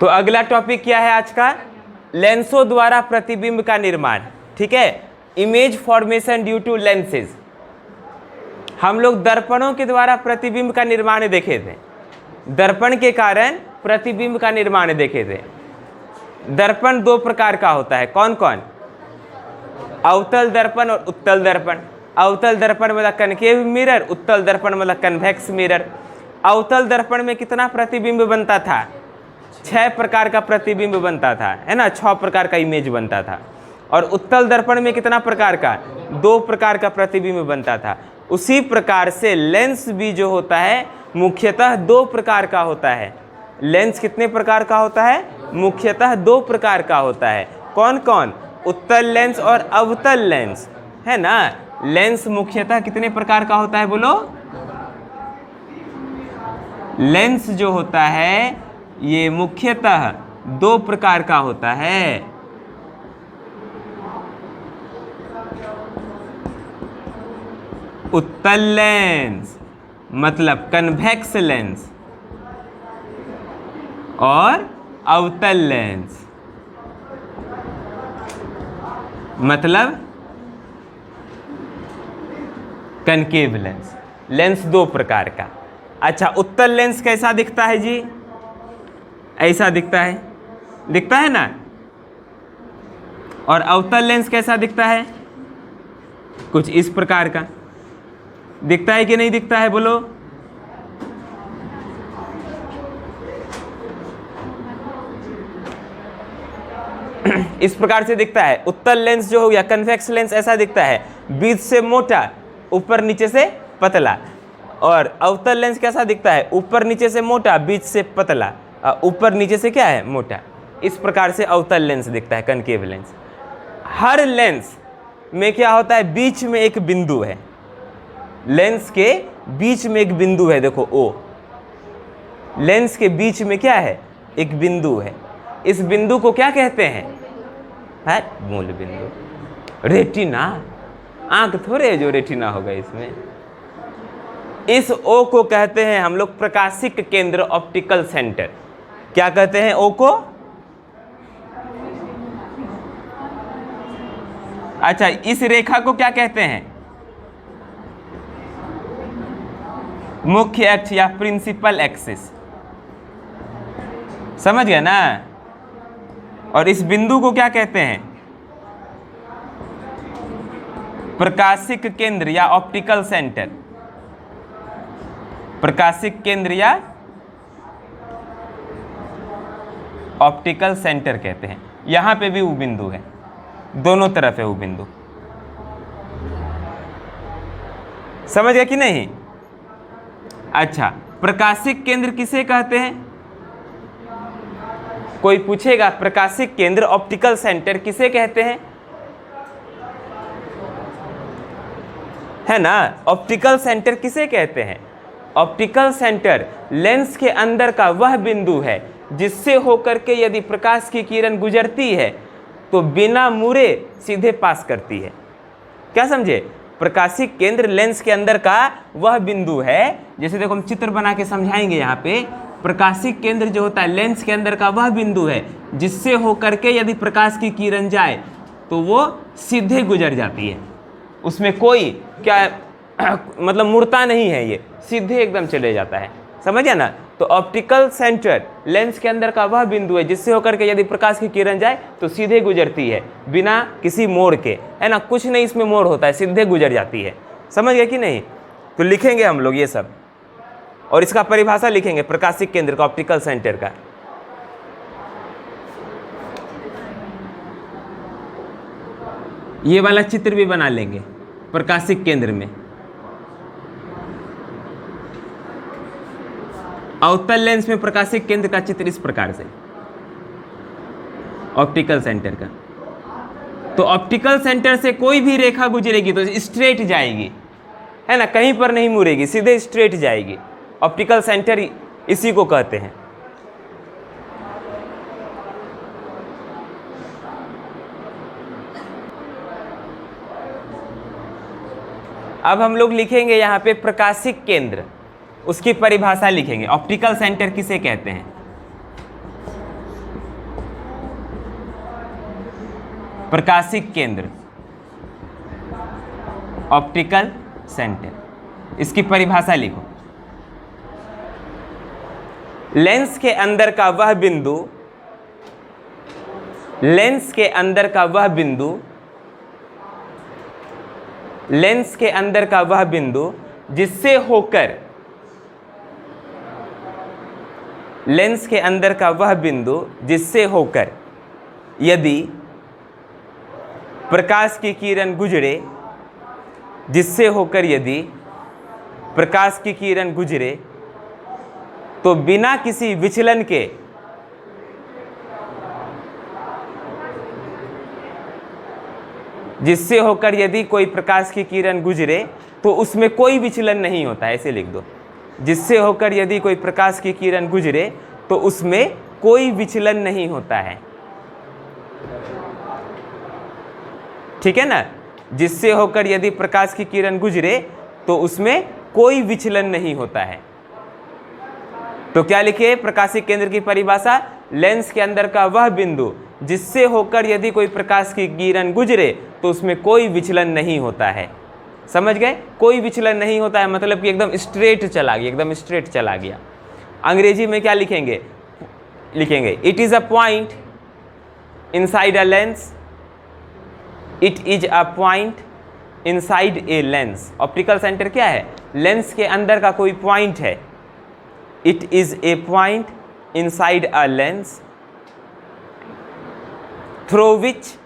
तो अगला टॉपिक क्या है आज का? लेंसों द्वारा प्रतिबिंब का निर्माण। ठीक है, image formation due to lenses. हम लोग दर्पणों के द्वारा प्रतिबिंब का निर्माण देखे थे, दर्पण के कारण प्रतिबिंब का निर्माण देखे थे। दर्पण दो प्रकार का होता है, कौन कौन? अवतल दर्पण और उत्तल दर्पण। अवतल दर्पण मतलब कनकेव मिरर, उत्तल दर्पण मतलब कन्वेक्स मिरर। अवतल दर्पण में कितना प्रतिबिंब बनता था? 6 प्रकार का प्रतिबिंब बनता था, है ना, 6 प्रकार का इमेज बनता था। और उत्तल दर्पण में कितना प्रकार का? 2 प्रकार का प्रतिबिंब बनता था। उसी प्रकार से लेंस भी जो होता है मुख्यतः 2 प्रकार का होता है। लेंस कितने प्रकार का होता है? मुख्यतः 2 प्रकार का होता है। कौन कौन? उत्तल लेंस और अवतल लेंस, है ना। लेंस मुख्यतः कितने प्रकार का होता है बोलो? लेंस जो होता है ये मुख्यतः 2 प्रकार का होता है। उत्तल लेंस मतलब कन्वेक्स लेंस और अवतल लेंस मतलब कनकेव लेंस। लेंस 2 प्रकार का। अच्छा, उत्तल लेंस कैसा दिखता है जी? ऐसा दिखता है, दिखता है ना। और अवतल लेंस कैसा दिखता है? कुछ इस प्रकार का दिखता है कि नहीं दिखता है बोलो? इस प्रकार से दिखता है। उत्तल लेंस जो हो गया कन्वेक्स लेंस ऐसा दिखता है, बीच से मोटा, ऊपर नीचे से पतला। और अवतल लेंस कैसा दिखता है? ऊपर नीचे से मोटा, बीच से पतला, ऊपर नीचे से क्या है? मोटा। इस प्रकार से अवतल लेंस दिखता है, कनकेव लेंस। हर लेंस में क्या होता है? बीच में एक बिंदु है। लेंस के बीच में एक बिंदु है, देखो ओ। लेंस के बीच में क्या है? एक बिंदु है। इस बिंदु को क्या कहते हैं? है मूल बिंदु, रेटिना। आंख थोड़े जो रेटिना होगा इसमें। इस ओ को कहते हैं हम लोग प्रकाशिक केंद्र, ऑप्टिकल सेंटर। क्या कहते हैं ओ को? अच्छा, इस रेखा को क्या कहते हैं? मुख्य अक्ष या प्रिंसिपल एक्सिस। समझ गया ना। और इस बिंदु को क्या कहते हैं? प्रकाशिक केंद्र या ऑप्टिकल सेंटर। प्रकाशिक केंद्र या ऑप्टिकल सेंटर कहते हैं। यहां पे भी वो बिंदु है, दोनों तरफ है वो बिंदु। समझ गया कि नहीं? अच्छा, प्रकाशिक केंद्र किसे कहते हैं? कोई पूछेगा प्रकाशिक केंद्र, ऑप्टिकल सेंटर किसे कहते हैं? है ना, ऑप्टिकल सेंटर किसे कहते हैं? ऑप्टिकल सेंटर लेंस के अंदर का वह बिंदु है जिससे होकर के यदि प्रकाश की किरण गुजरती है तो बिना मुड़े सीधे पास करती है। क्या समझे? प्रकाशिक केंद्र लेंस के अंदर का वह बिंदु है, जैसे देखो हम चित्र बना के समझाएंगे यहाँ पे। प्रकाशिक केंद्र जो होता है लेंस के अंदर का वह बिंदु है जिससे होकर के यदि प्रकाश की किरण जाए तो वो सीधे गुजर जाती है, उसमें कोई क्या मतलब मुड़ता नहीं है, ये सीधे एकदम चले जाता है। समझिए ना। तो ऑप्टिकल सेंटर लेंस के अंदर का वह बिंदु है जिससे होकर के यदि प्रकाश की किरण जाए तो सीधे गुजरती है बिना किसी मोड़ के, है ना, कुछ नहीं इसमें मोड़ होता है, सीधे गुजर जाती है। समझ गए कि नहीं? तो लिखेंगे हम लोग ये सब और इसका परिभाषा लिखेंगे प्रकाशिक केंद्र का, ऑप्टिकल सेंटर का। ये वाला चित्र भी बना लेंगे प्रकाशिक केंद्र में। अवतल लेंस में प्रकाशिक केंद्र का चित्र इस प्रकार से, ऑप्टिकल सेंटर का। तो ऑप्टिकल सेंटर से कोई भी रेखा गुजरेगी तो स्ट्रेट जाएगी, है ना, कहीं पर नहीं मुड़ेगी, सीधे स्ट्रेट जाएगी। ऑप्टिकल सेंटर इसी को कहते हैं। अब हम लोग लिखेंगे यहाँ पे प्रकाशिक केंद्र, उसकी परिभाषा लिखेंगे। ऑप्टिकल सेंटर किसे कहते हैं? प्रकाशिक केंद्र, ऑप्टिकल सेंटर। इसकी परिभाषा लिखो। लेंस के अंदर का वह बिंदु, लेंस के अंदर का वह बिंदु, लेंस के अंदर का वह बिंदु जिससे होकर, लेंस के अंदर का वह बिंदु जिससे होकर यदि प्रकाश की किरण गुजरे, जिससे होकर यदि प्रकाश की किरण गुजरे तो बिना किसी विचलन के जिससे होकर यदि कोई प्रकाश की किरण गुजरे तो उसमें कोई विचलन नहीं होता है, ऐसे लिख दो। जिससे होकर यदि कोई प्रकाश की किरण गुजरे तो उसमें कोई विचलन नहीं होता है, ठीक है ना। जिससे होकर यदि प्रकाश की किरण गुजरे तो उसमें कोई विचलन नहीं होता है। तो क्या लिखे प्रकाशिक केंद्र की परिभाषा? लेंस के अंदर का वह बिंदु जिससे होकर यदि कोई प्रकाश की किरण गुजरे तो उसमें कोई विचलन नहीं होता है। समझ गए? कोई विचलन नहीं होता है मतलब कि एकदम स्ट्रेट चला गया, एकदम स्ट्रेट चला गया। अंग्रेजी में क्या लिखेंगे? लिखेंगे it is a point inside a lens, it is a point inside a lens. Optical centre क्या है? लेंस के अंदर का कोई पॉइंट है। It is a point inside a lens through which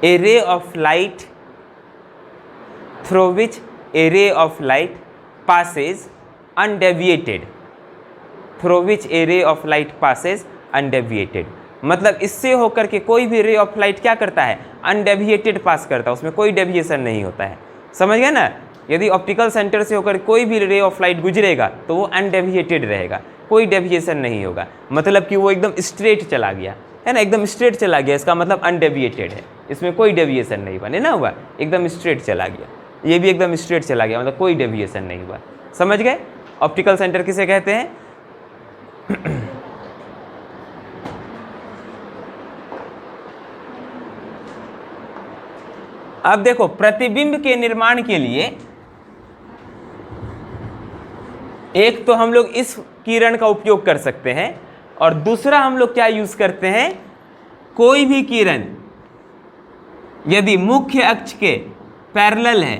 a ray of light, through which a ray of light passes undeviated, through which a ray of light passes undeviated। मतलब इससे होकर के कोई भी रे ऑफ लाइट क्या करता है? अनडेविएटेड पास करता है, उसमें कोई डेविएशन नहीं होता है। समझ गए ना? यदि ऑप्टिकल सेंटर से होकर कोई भी रे ऑफ लाइट गुजरेगा तो वो अनडेविएटेड रहेगा, कोई डेविएशन नहीं होगा। मतलब कि वो एकदम स्ट्रेट चला गया है ना, एकदम स्ट्रेट चला गया, इसका मतलब अनडेविएटेड है, इसमें कोई डेविएशन नहीं बने ना हुआ, एकदम स्ट्रेट चला गया। ये भी एकदम स्ट्रेट चला गया मतलब कोई डेविएशन नहीं हुआ। समझ गए? ऑप्टिकल सेंटर किसे कहते हैं? अब देखो प्रतिबिंब के निर्माण के लिए एक तो हम लोग इस किरण का उपयोग कर सकते हैं और दूसरा हम लोग क्या यूज करते हैं? कोई भी किरण यदि मुख्य अक्ष के पैरेलल है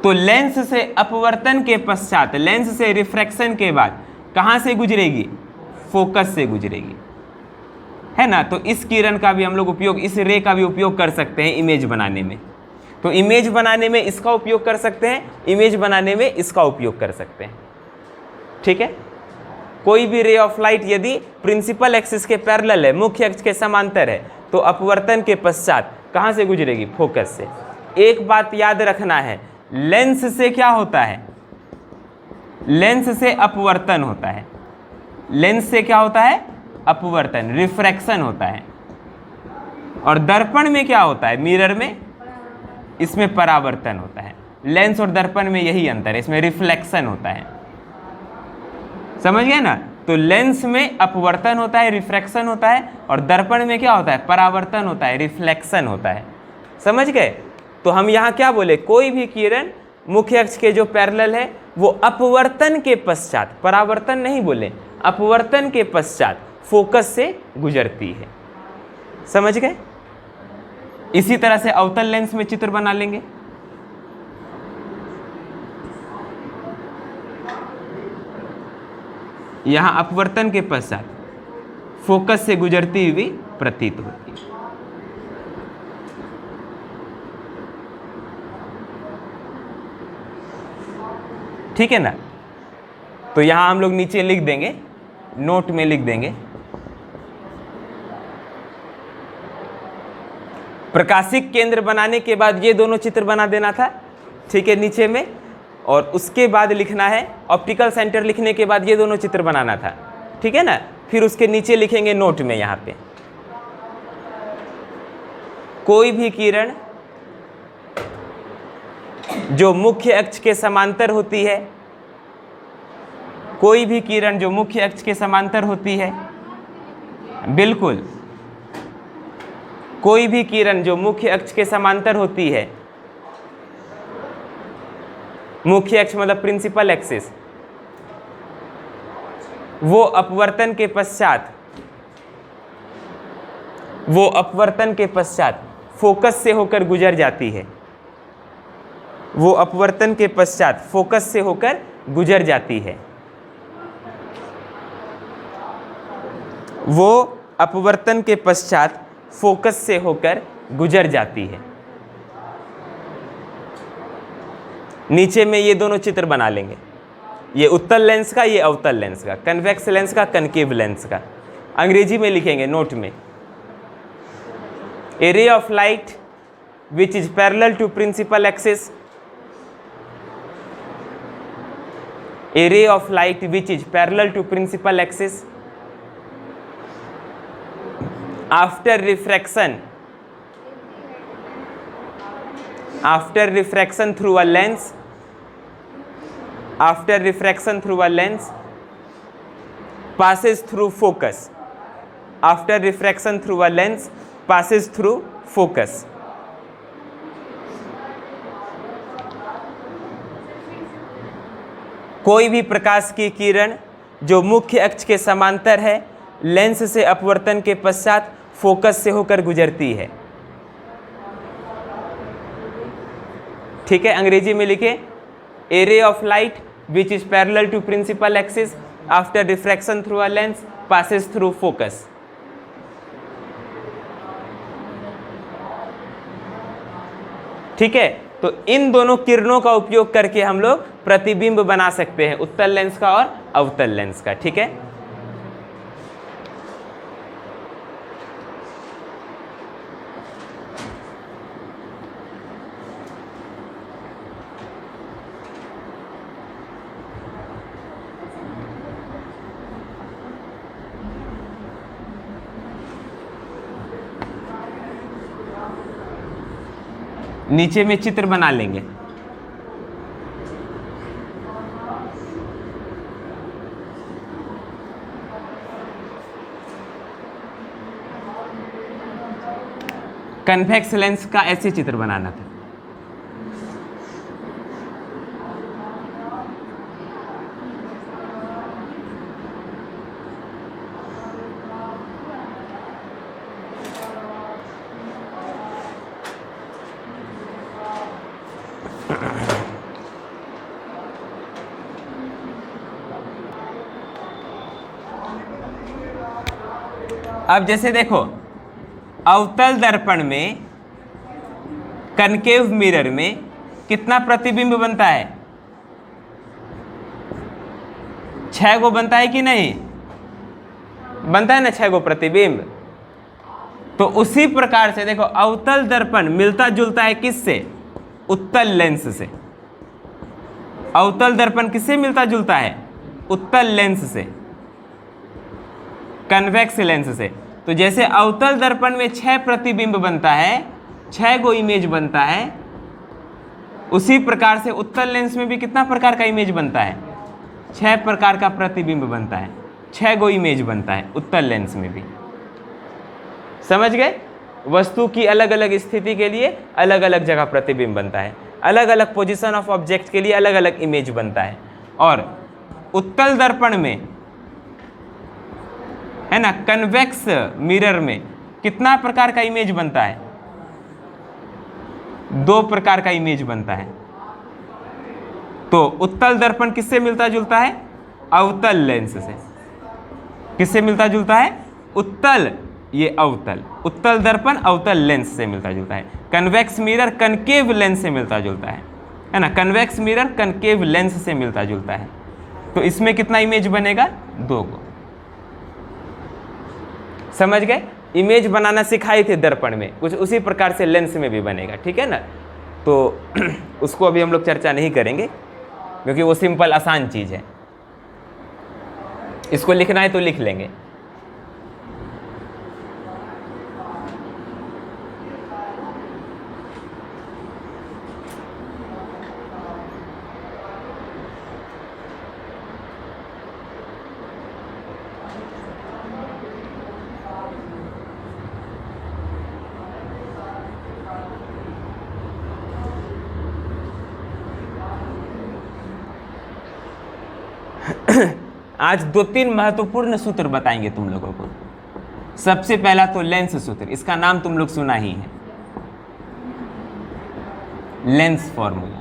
तो लेंस से अपवर्तन के पश्चात, लेंस से रिफ्रैक्शन के बाद कहां से गुजरेगी? फोकस से गुजरेगी, है ना। तो इस किरण का भी हम लोग उपयोग, इस रे का भी उपयोग कर सकते हैं इमेज बनाने में। तो इमेज बनाने में इसका उपयोग कर सकते हैं, इमेज बनाने में इसका उपयोग कर सकते हैं, ठीक है। कोई भी रे ऑफ लाइट यदि प्रिंसिपल एक्सिस के पैरेलल है, मुख्य अक्ष के समांतर है, तो अपवर्तन के पश्चात कहां से गुजरेगी? फोकस से। एक बात याद रखना है, लेंस से क्या होता है? लेंस से अपवर्तन होता है। लेंस से क्या होता है? अपवर्तन, रिफ्रैक्शन होता है। और दर्पण में क्या होता है? मिरर में, इसमें परावर्तन होता है। लेंस और दर्पण में यही अंतर है, इसमें रिफ्लेक्शन होता है। समझ गए ना? तो लेंस में अपवर्तन होता है, रिफ्रैक्शन होता है, और दर्पण में क्या होता है? परावर्तन होता है, रिफ्लेक्शन होता है। समझ गए? तो हम यहाँ क्या बोले? कोई भी किरण मुख्य अक्ष के जो पैरेलल है वो अपवर्तन के पश्चात, परावर्तन नहीं बोले, अपवर्तन के पश्चात फोकस से गुजरती है। समझ गए? इसी तरह से अवतल लेंस में चित्र बना लेंगे। यहां अपवर्तन के पश्चात फोकस से गुजरती हुई प्रतीत होती है। ठीक है ना? तो यहां हम लोग नीचे लिख देंगे, नोट में लिख देंगे, प्रकाशिक केंद्र बनाने के बाद ये दोनों चित्र बना देना था, ठीक है, नीचे में। और उसके बाद लिखना है ऑप्टिकल सेंटर, लिखने के बाद ये दोनों चित्र बनाना था, ठीक है ना। फिर उसके नीचे लिखेंगे नोट में, यहाँ पे कोई भी किरण जो मुख्य अक्ष के समांतर होती है, कोई भी किरण जो मुख्य अक्ष के समांतर होती है, बिल्कुल, कोई भी किरण जो मुख्य अक्ष के समांतर होती है, मुख्य अक्ष मतलब प्रिंसिपल एक्सिस, वो अपवर्तन के पश्चात फोकस से होकर गुजर जाती है। वो अपवर्तन के पश्चात फोकस से होकर गुजर जाती है। वो अपवर्तन के पश्चात फोकस से होकर गुजर जाती है। नीचे में ये दोनों चित्र बना लेंगे, ये उत्तल लेंस का, ये अवतल लेंस का, कन्वेक्स लेंस का, कनकेव लेंस का। अंग्रेजी में लिखेंगे नोट में। A ray of light which is parallel to principal axis, a ray of light which is parallel to principal axis after refraction through a lens, passes through focus, after refraction through a lens passes through focus। कोई भी प्रकाश की किरण जो मुख्य अक्ष के समांतर है, lens से अपवर्तन के पश्चात फोकस से होकर गुजरती है। ठीक है, अंग्रेजी में लिखे, a ray of light which is parallel to principal axis after refraction through a lens passes through focus. ठीक है, तो इन दोनों किरणों का उपयोग करके हम लोग प्रतिबिंब बना सकते हैं, उत्तल लेंस का और अवतल लेंस का। ठीक है, नीचे में चित्र बना लेंगे। कन्वेक्स लेंस का ऐसे चित्र बनाना था। अब जैसे देखो, अवतल दर्पण में, कनकेव मिरर में कितना प्रतिबिंब बनता है? 6 गो बनता है कि नहीं? बनता है ना 6 गो प्रतिबिंब। तो उसी प्रकार से देखो, अवतल दर्पण मिलता जुलता है किससे? उत्तल लेंस से। अवतल दर्पण किससे मिलता जुलता है? उत्तल लेंस से, कन्वेक्स लेंस से। तो जैसे अवतल दर्पण में 6 प्रतिबिंब बनता है, 6 गो इमेज बनता है, उसी प्रकार से उत्तल लेंस में भी कितना प्रकार का इमेज बनता है? 6 प्रकार का प्रतिबिंब बनता है, 6 गो इमेज बनता है उत्तल लेंस में भी। समझ गए? वस्तु की अलग अलग स्थिति के लिए अलग अलग जगह प्रतिबिंब बनता है, अलग अलग पोजीशन ऑफ ऑब्जेक्ट के लिए अलग अलग इमेज बनता है। और उत्तल दर्पण में, है ना, कन्वेक्स मिरर में कितना प्रकार का इमेज बनता है? 2 प्रकार का इमेज बनता है। तो उत्तल दर्पण किससे मिलता जुलता है? अवतल लेंस से। किससे मिलता जुलता है? उत्तल, ये अवतल, उत्तल दर्पण अवतल लेंस से मिलता जुलता है। कन्वेक्स मिरर कनकेव लेंस से मिलता जुलता है ना, कन्वेक्स मिरर कनकेव लेंस से मिलता जुलता है। तो इसमें कितना इमेज बनेगा? 2 गो। समझ गए? इमेज बनाना सिखाए थे दर्पण में, कुछ उसी प्रकार से लेंस में भी बनेगा। ठीक है ना? तो उसको अभी हम लोग चर्चा नहीं करेंगे क्योंकि वो सिंपल आसान चीज है। इसको लिखना है तो लिख लेंगे। आज 2-3 महत्वपूर्ण सूत्र बताएंगे तुम लोगों को। सबसे पहला तो लेंस सूत्र, इसका नाम तुम लोग सुना ही है, लेंस फॉर्मूला।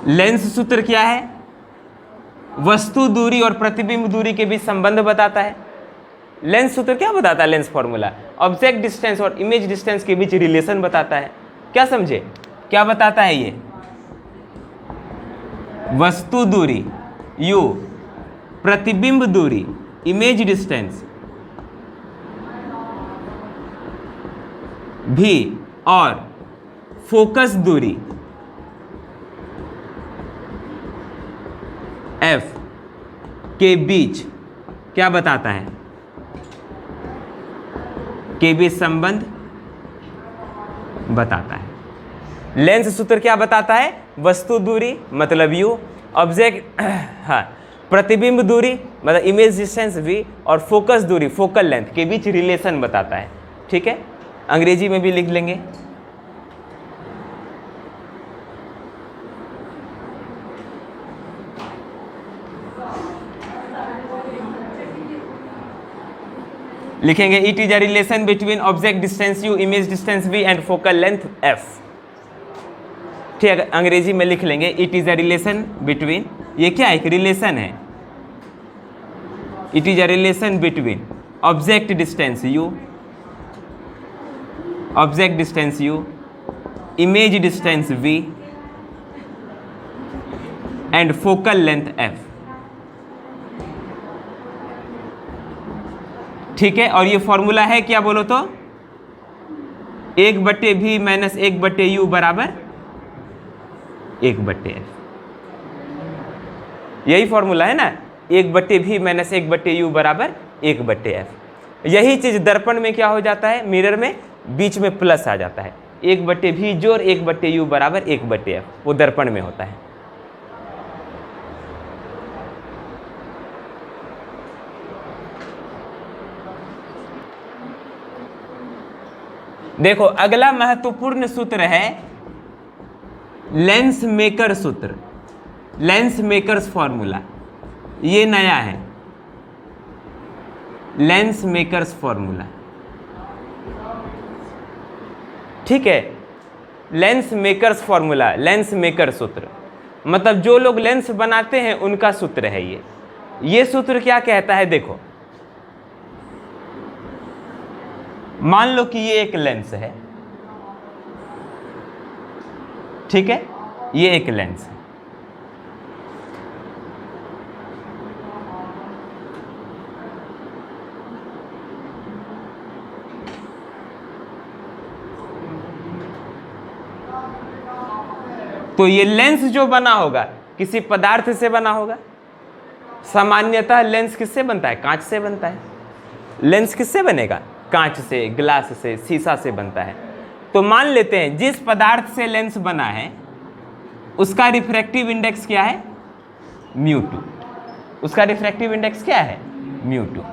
लेंस सूत्र क्या है? वस्तु दूरी और प्रतिबिंब दूरी के बीच संबंध बताता है। लेंस सूत्र क्या बताता है? लेंस फॉर्मूला ऑब्जेक्ट डिस्टेंस और इमेज डिस्टेंस के बीच रिलेशन बताता है। क्या समझे? क्या बताता है ये? वस्तु दूरी u, प्रतिबिंब दूरी इमेज डिस्टेंस v और फोकस दूरी f के बीच क्या बताता है? के बीच संबंध बताता है। लेंस सूत्र क्या बताता है? वस्तु दूरी मतलब u, ऑब्जेक्ट हाँ, प्रतिबिंब दूरी मतलब इमेज डिस्टेंस v और फोकस दूरी फोकल लेंथ के बीच रिलेशन बताता है। ठीक है, अंग्रेजी में भी लिख लेंगे। लिखेंगे it is a relation between object distance u, image distance v and focal length f। ठीक है, अंग्रेजी में लिख लेंगे it is a relation between, ये क्या है? एक रिलेशन है। It is a relation between object distance u, object distance u, image distance v and focal length f। ठीक है, और ये फॉर्मूला है क्या बोलो तो? 1/v माइनस 1/u बराबर 1/f। यही फॉर्मूला है ना, 1/v माइनस 1/u बराबर 1/f। यही चीज दर्पण में क्या हो जाता है? मिरर में बीच में प्लस आ जाता है, 1/v जोड़ 1/u बराबर 1/f, वो दर्पण में होता है। देखो अगला महत्वपूर्ण सूत्र है लेंस मेकर सूत्र, लेंस मेकर्स फॉर्मूला। ये नया है, लेंस मेकर्स फॉर्मूला। ठीक है, lens makers formula, lens maker सूत्र मतलब जो लोग लेंस बनाते हैं उनका सूत्र है ये। ये सूत्र क्या कहता है? देखो मान लो कि ये एक लेंस है, ठीक है, ये एक लेंस है। तो ये लेंस जो बना होगा किसी पदार्थ से बना होगा। सामान्यतः लेंस किससे बनता है? कांच से बनता है। लेंस किससे बनेगा? कांच से, ग्लास से, शीशा से बनता है। तो मान लेते हैं जिस पदार्थ से लेंस बना है उसका रिफ्रैक्टिव इंडेक्स क्या है? μ2। उसका रिफ्रैक्टिव इंडेक्स क्या है? μ2।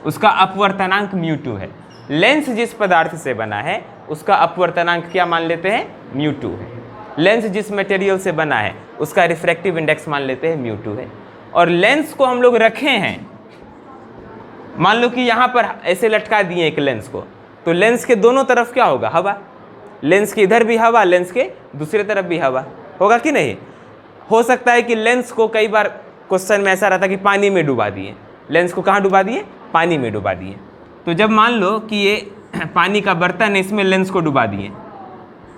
उसका अपवर्तनांक μ2 है। लेंस जिस पदार्थ से बना है उसका अपवर्तनांक क्या मान लेते हैं? μ2 है। लेंस जिस मटेरियल से बना है उसका रिफ्रैक्टिव इंडेक्स मान लेते हैं μ2 है। और लेंस को हम लोग रखे हैं, मान लो कि यहाँ पर ऐसे लटका दिए एक लेंस को, तो लेंस के दोनों तरफ क्या होगा? हवा। लेंस के इधर भी हवा, लेंस के दूसरे तरफ भी हवा होगा कि नहीं? हो सकता है कि लेंस को कई बार क्वेश्चन में ऐसा रहता कि पानी में डुबा दिए। लेंस को कहाँ डुबा दिए? पानी में डुबा दिए। तो जब मान लो कि ये पानी का बर्तन है, इसमें लेंस को डुबा दिए,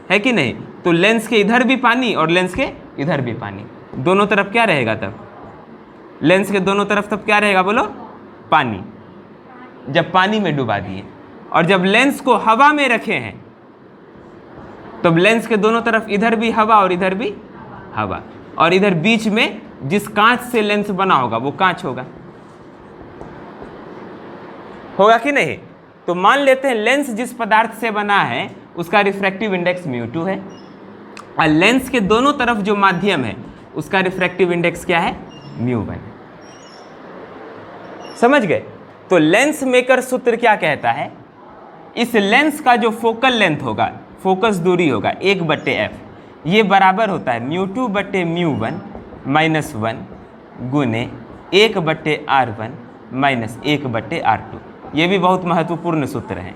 है कि नहीं? तो लेंस के इधर भी पानी और लेंस के इधर भी पानी, दोनों तरफ क्या रहेगा तब? लेंस के दोनों तरफ तब क्या रहेगा बोलो? पानी। जब पानी में डुबा दिए, और जब लेंस को हवा में रखे हैं तब लेंस के दोनों तरफ इधर भी हवा और इधर भी हवा, और इधर बीच में जिस कांच से लेंस बना होगा वो कांच होगा कि नहीं? तो मान लेते हैं लेंस जिस पदार्थ से बना है उसका रिफ्रैक्टिव इंडेक्स μ2 है, और लेंस के दोनों तरफ जो माध्यम है उसका रिफ्रैक्टिव इंडेक्स क्या है? μ1। समझ गए? तो लेंस मेकर सूत्र क्या कहता है, इस लेंस का जो फोकल लेंथ होगा, फोकस दूरी होगा 1/f, ये बराबर होता है μ2/μ1 -1 गुने 1/r1 -1/r2। ये भी बहुत महत्वपूर्ण सूत्र है,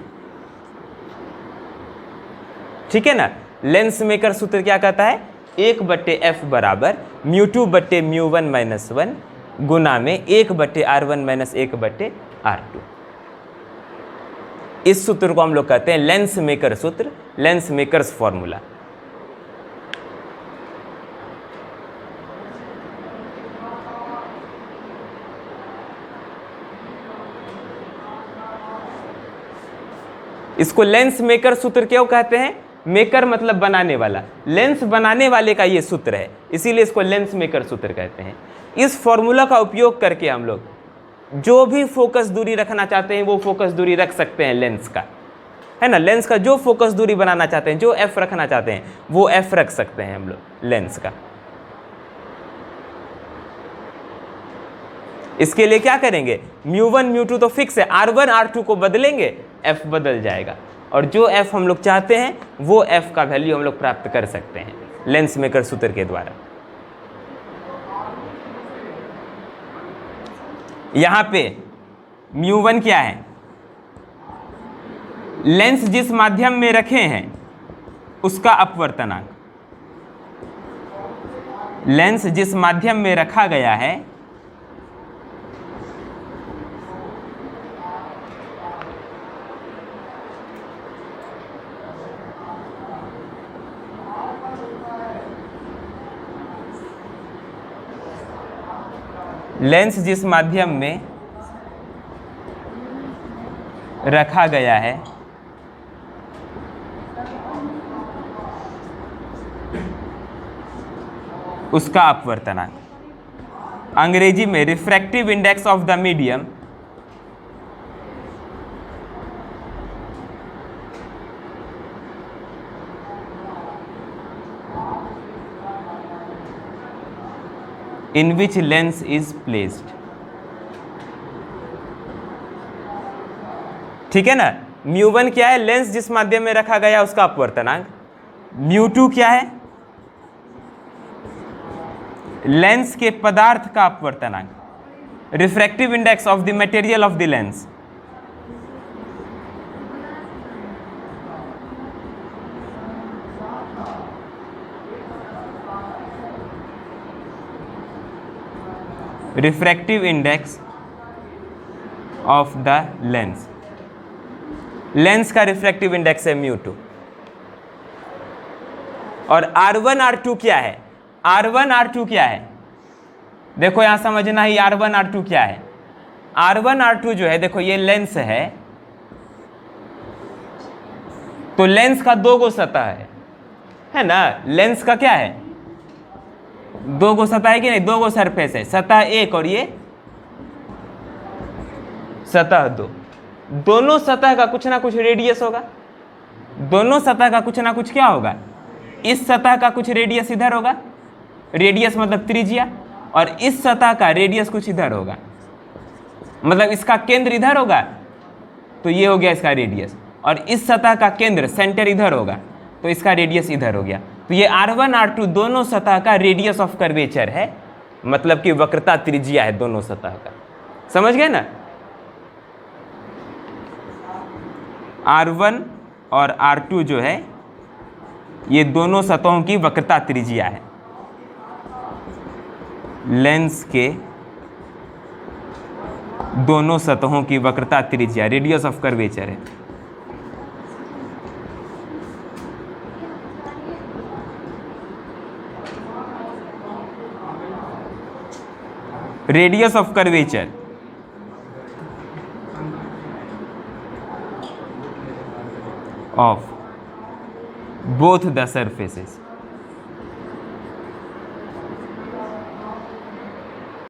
ठीक है ना। लेंस मेकर सूत्र क्या कहता है, 1/f बराबर μ2/μ1 -1 गुना में 1/r1 -1/r2। इस सूत्र को हम लोग कहते हैं लेंस मेकर सूत्र, लेंस मेकर्स फॉर्मूला। इसको लेंस मेकर सूत्र क्यों कहते हैं, मेकर मतलब बनाने वाला, लेंस बनाने वाले का ये सूत्र है, इसीलिए इसको लेंस मेकर सूत्र कहते हैं। इस फॉर्मूला का उपयोग करके हम लोग जो भी फोकस दूरी रखना चाहते हैं वो फोकस दूरी रख सकते हैं लेंस का, है ना। लेंस का जो फोकस दूरी बनाना चाहते हैं, जो एफ रखना चाहते हैं वो एफ रख सकते हैं हम लोग लेंस का। इसके लिए क्या करेंगे, μ1 μ2 तो फिक्स है, r1 r2 को बदलेंगे, f बदल जाएगा, और जो f हम लोग चाहते हैं वो f का वैल्यू हम लोग प्राप्त कर सकते हैं लेंस मेकर सूत्र के द्वारा। यहां पे μ1 क्या है, लेंस जिस माध्यम में रखे हैं उसका अपवर्तनांक, लेंस जिस माध्यम में रखा गया है लेंस जिस माध्यम में रखा गया है उसका अपवर्तनांक, अंग्रेजी में refractive index of the medium in which lens is placed, ठीक है ना। μ1 क्या है, लेंस जिस माध्यम में रखा गया उसका अपवर्तनांक। μ2 क्या है, लेंस के पदार्थ का अपवर्तनांक, refractive index of the material of the lens. Refractive index of the lens, lens का रिफ्रैक्टिव इंडेक्स है μ2। और R1 R2 क्या है, R1 R2 क्या है, देखो यहां समझना ही R1 R2 क्या है। R1 R2 जो है, देखो ये लेंस है, तो लेंस का दो गो सतह है ना। लेंस का क्या है, दो गो सतह है कि नहीं, दो गो सरफेस है, सतह एक और ये सतह दो। दोनों सतह का कुछ ना कुछ रेडियस होगा, दोनों सतह का कुछ ना कुछ क्या होगा, इस सतह का कुछ रेडियस इधर होगा, रेडियस मतलब त्रिज्या, और इस सतह का रेडियस कुछ इधर होगा, मतलब इसका केंद्र इधर होगा तो ये हो गया इसका रेडियस, और इस सतह का केंद्र सेंटर इधर होगा तो इसका रेडियस इधर हो गया। तो ये R1 R2 दोनों सतह का रेडियस ऑफ कर्वेचर है, मतलब कि वक्रता त्रिज्या है दोनों सतह का, समझ गए ना। R1 और R2 जो है ये दोनों सतहों की वक्रता त्रिज्या है, लेंस के दोनों सतहों की वक्रता त्रिज्या रेडियस ऑफ कर्वेचर है। Radius of curvature of both the surfaces,